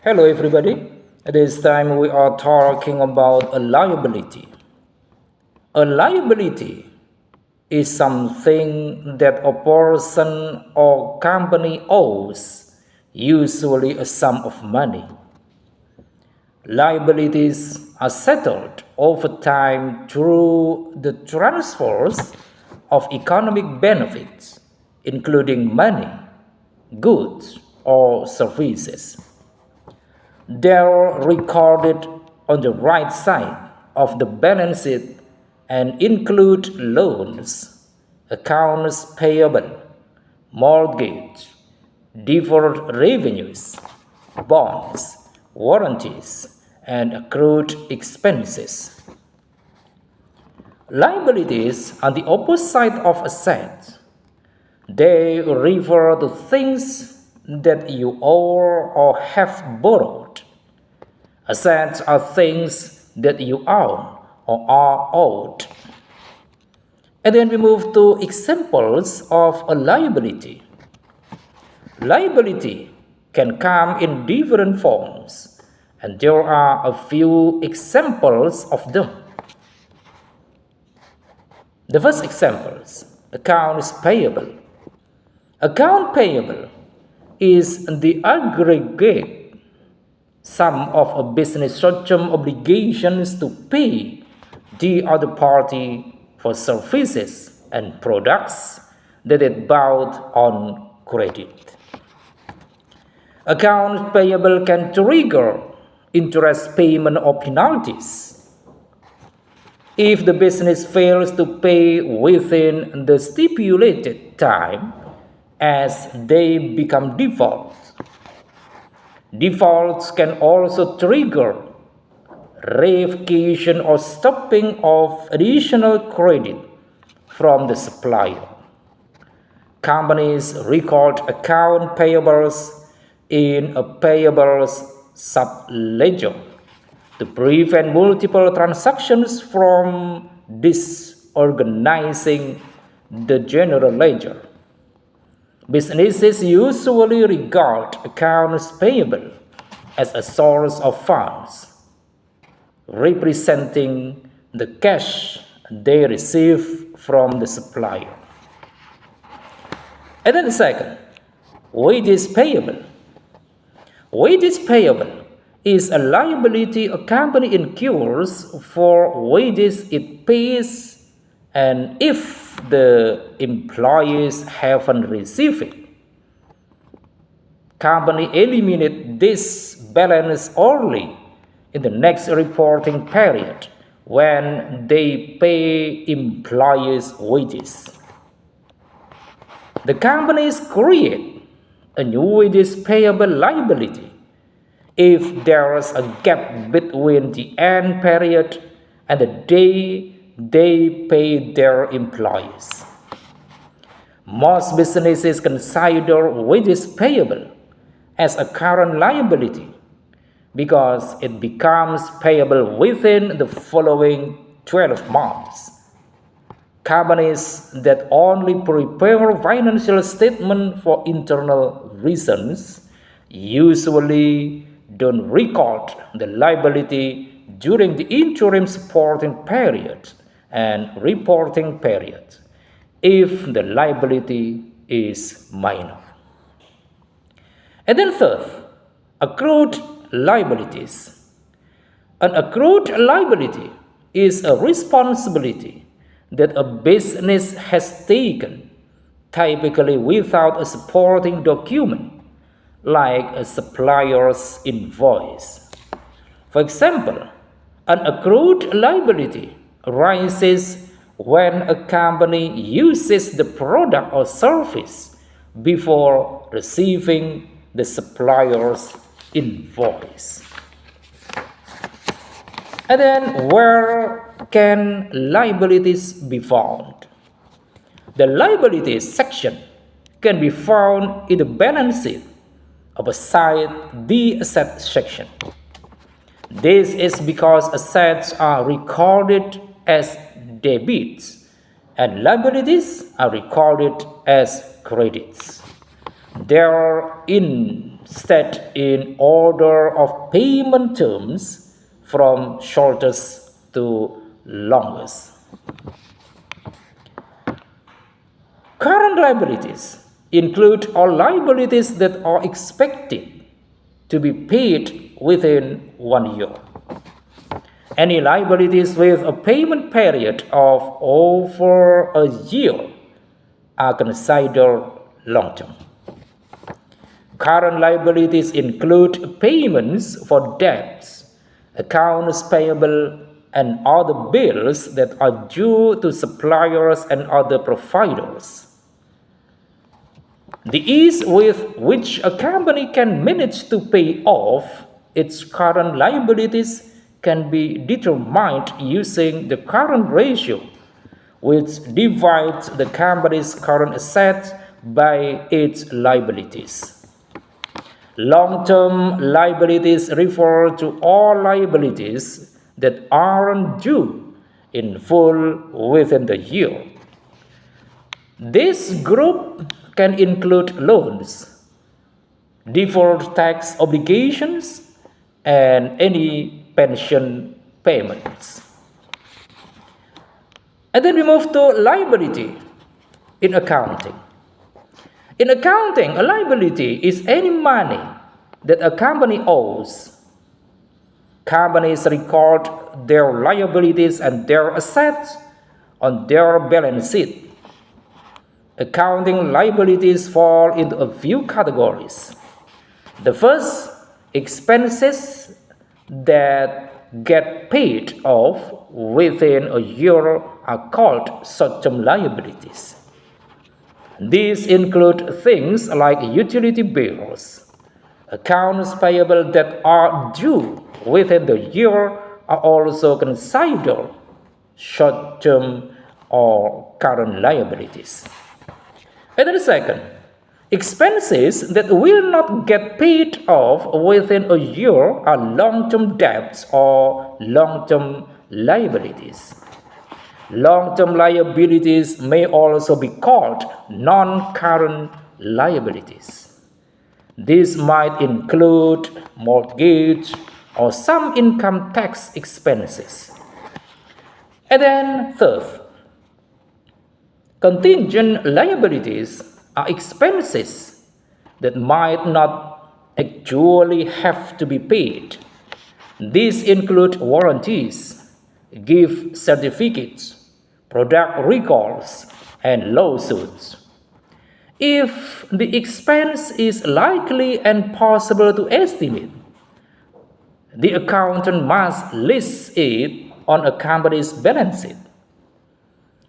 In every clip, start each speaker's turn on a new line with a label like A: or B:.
A: Hello, everybody. This time we are talking about a liability. A liability is something that a person or company owes, usually a sum of money. Liabilities are settled over time through the transfers of economic benefits, including money, goods, or services. They're recorded on the right side of the balance sheet and include loans, accounts payable, mortgage, deferred revenues, bonds, warranties, and accrued expenses. Liabilities are the opposite of assets. They refer to things that you owe or have borrowed. Assets are things that you own or are owed. And then we move to examples of a liability. Liability can come in different forms, and there are a few examples of them. The first examples, accounts payable. Account payable is the aggregate sum of a business short-term obligations to pay the other party for services and products that it bought on credit. Accounts payable can trigger interest payment or penalties if the business fails to pay within the stipulated time as they become default. Defaults can also trigger revocation or stopping of additional credit from the supplier. Companies record account payables in a payables subledger to prevent multiple transactions from disorganizing the general ledger. Businesses usually regard accounts payable as a source of funds, representing the cash they receive from the supplier. And then the second, wages payable. Wages payable is a liability a company incurs for wages it pays, and if the employees haven't received it, company eliminate this balance only in the next reporting period when they pay employees wages. The companies create a new wages payable liability if there is a gap between the end period and the day they pay their employees. Most businesses consider wages payable as a current liability because it becomes payable within the following 12 months. Companies that only prepare financial statements for internal reasons usually don't record the liability during the interim supporting period and reporting period if the liability is minor. And then third, accrued liabilities. An accrued liability is a responsibility that a business has taken, typically without a supporting document, like a supplier's invoice. For example, an accrued liability arises when a company uses the product or service before receiving the supplier's invoice. And then, where can liabilities be found? The liabilities section can be found in the balance sheet beside the asset section. This is because assets are recorded as debits and liabilities are recorded as credits. Their set in order of payment terms from shortest to longest. Current liabilities include all liabilities that are expected to be paid within 1 year. Any liabilities with a payment period of over a year are considered long-term. Current liabilities include payments for debts, accounts payable, and other bills that are due to suppliers and other providers. The ease with which a company can manage to pay off its current liabilities can be determined using the current ratio, which divides the company's current assets by its liabilities. Long-term liabilities refer to all liabilities that aren't due in full within the year. This group can include loans, deferred tax obligations, and any pension payments. And then we move to liability in accounting. In accounting, a liability is any money that a company owes. Companies record their liabilities and their assets on their balance sheet. Accounting liabilities fall into a few categories. The first, expenses that get paid off within a year are called short-term liabilities. These include things like utility bills. Accounts payable that are due within the year are also considered short-term or current liabilities. And then second, expenses that will not get paid off within a year are long-term debts or long-term liabilities. Long-term liabilities may also be called non-current liabilities. These might include mortgage or some income tax expenses. And then third, contingent liabilities are expenses that might not actually have to be paid. These include warranties, gift certificates, product recalls, and lawsuits. If the expense is likely and possible to estimate, the accountant must list it on a company's balance sheet.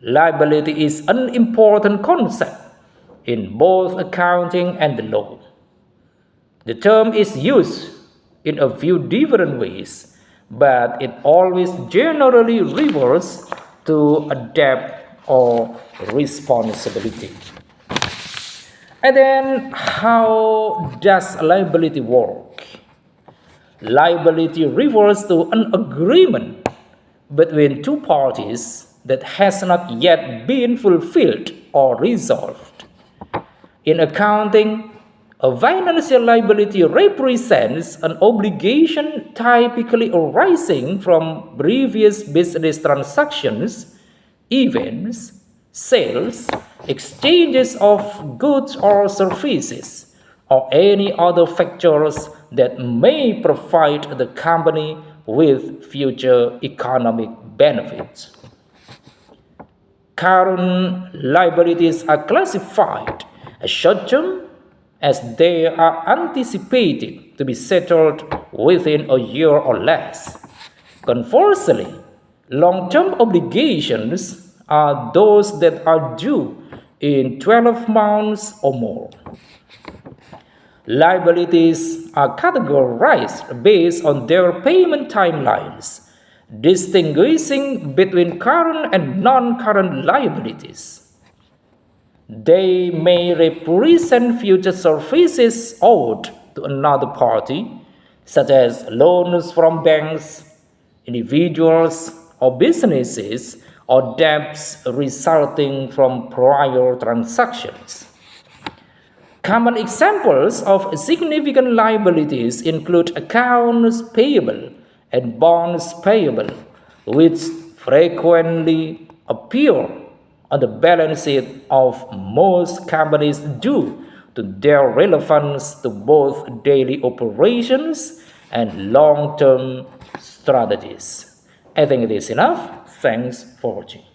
A: Liability is an important concept in both accounting and the law. The term is used in a few different ways, but it always generally refers to a debt or responsibility. And then, how does liability work? Liability refers to an agreement between two parties that has not yet been fulfilled or resolved. In accounting, a financial liability represents an obligation typically arising from previous business transactions, events, sales, exchanges of goods or services, or any other factors that may provide the company with future economic benefits. Current liabilities are classified as short-term as they are anticipated to be settled within a year or less. Conversely, long-term obligations are those that are due in 12 months or more. Liabilities are categorized based on their payment timelines, distinguishing between current and non-current liabilities. They may represent future services owed to another party, such as loans from banks, individuals, or businesses, or debts resulting from prior transactions. Common examples of significant liabilities include accounts payable and bonds payable, which frequently appear on the balance sheet of most companies due to their relevance to both daily operations and long-term strategies. I think it is enough. Thanks for watching.